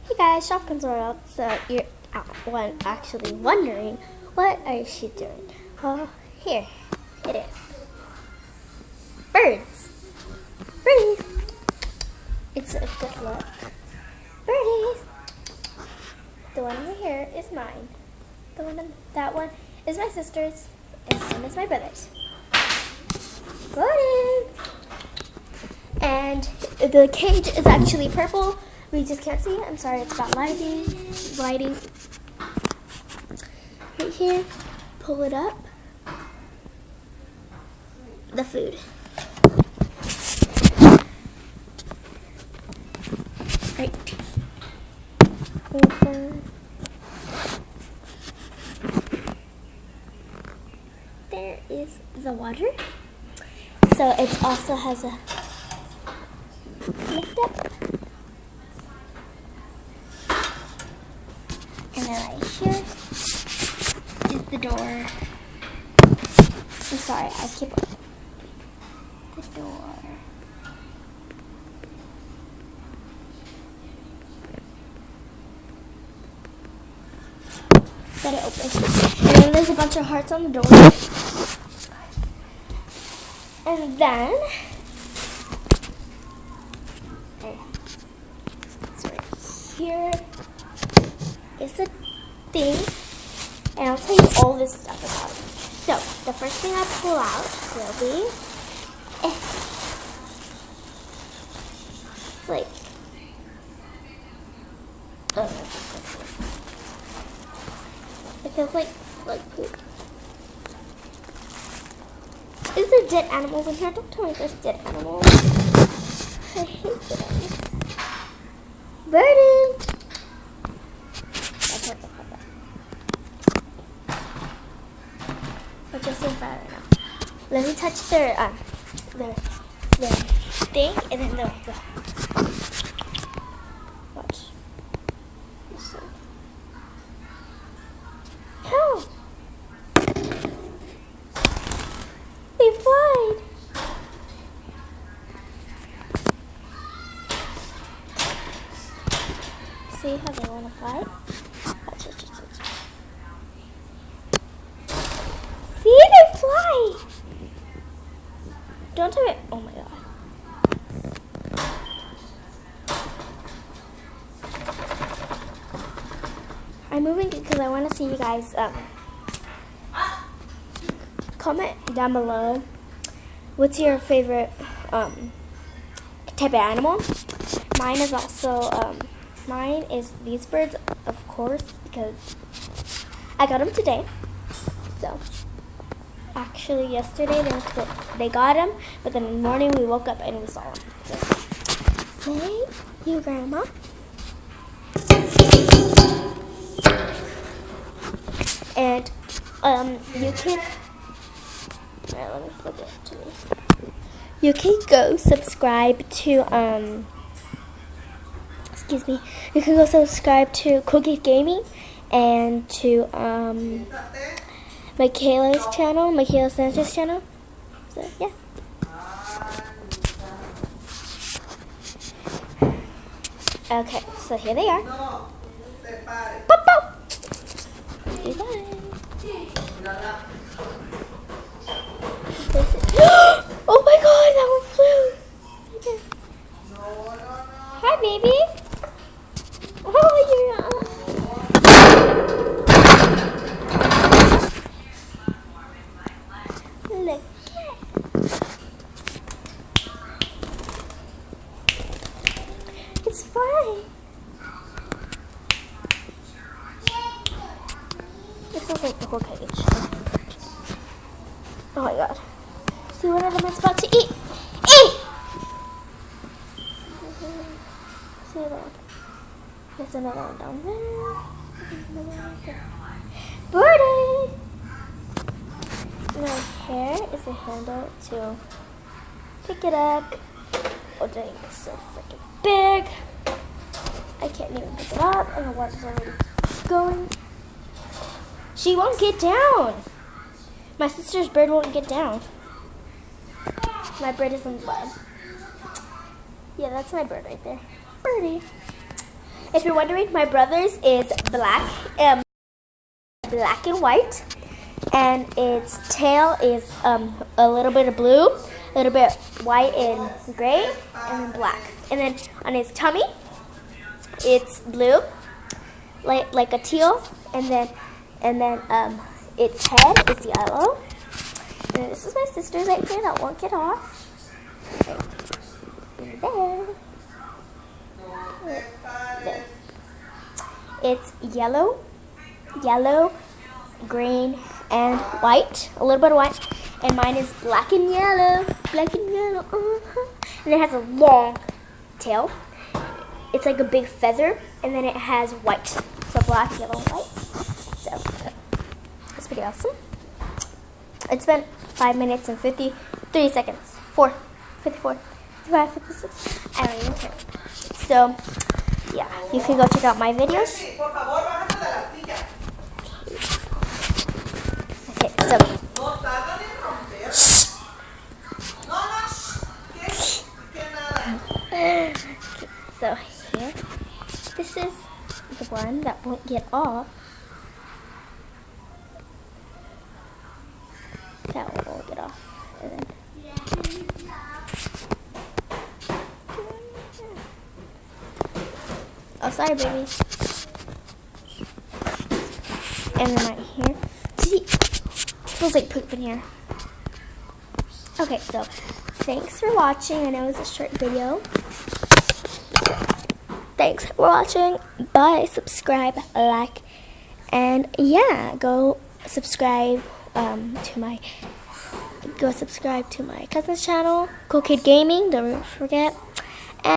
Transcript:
Hey guys, Shopkins World. So you're actually wondering, what is she doing? Well, here it is. Birds. Birdies. It's a good look. Birdies. The one right here is mine. That one is my sister's, and this one is my brother's. Birdies. And the cage is actually purple. We just can't see it. I'm sorry, it's got lighting. Right here, pull it up. The food. Right. Over. There is the water. So it also has a lift up. And then right here is the door. I'm sorry, I keep the door. Got it open. And then there's a bunch of hearts on the door. And then so right here is the thing, and I'll tell you all this stuff about it. So the first thing I pull out will be it's like it feels like poop. Is there dead animals in here? Don't tell me there's dead animals. I hate them. Birdie! I'll just say fire right now. Let me touch their thing, and then they'll go. Watch. Listen. How? They flied. See how they want to fly? Watch. See, they fly. Don't tell me. Oh my god. I'm moving it because I want to see you guys. Comment down below. What's your favorite type of animal? Mine is also mine is these birds, of course, because I got them today. So actually, yesterday they got them, but then in the morning we woke up and we saw them. So, thank you, Grandma. And you can. Alright, let me flip it to me. You can go subscribe to excuse me. You can go subscribe to Cookie Gaming and to Michaela's channel, Michaela Sanchez channel. So yeah. Okay, so here they are. Pop, pop. Goodbye. Oh my god, that one flew. Hi, baby. Oh, you're not. Look. It's fine. It feels like the whole cage. Oh my god. See what I'm about to eat. Eat! See that? There's another one down there. Birdie! Now here is a handle to pick it up. Oh dang, it's so freaking big. I can't even pick it up, and the water's already going. She won't get down. My sister's bird won't get down. My bird is in the bottom. Yeah, that's my bird right there. Birdie. if you're wondering, my brother's is black and white, and its tail is a little bit of blue, a little bit white and gray, and then black. And then on his tummy, it's blue, like a teal, and then its head is yellow. And this is my sister's right here that won't get off. Right there. It's yellow, green, and white. A little bit of white. And mine is black and yellow. And it has a long tail. It's like a big feather. And then it has white. So black, yellow, and white. So that's pretty awesome. It's been 5 minutes and 53 seconds. 54, 55, 56. I don't even care. So, yeah, you can go check out my videos. Okay, so. So here, this is the one that won't get off. That one won't get off. And then oh, sorry, baby. And then right here. See, it feels like poop in here. Okay, so thanks for watching. I know it was a short video. Thanks for watching. Bye. Subscribe, like, and yeah, go subscribe to my cousin's channel, Cool Kid Gaming. Don't forget.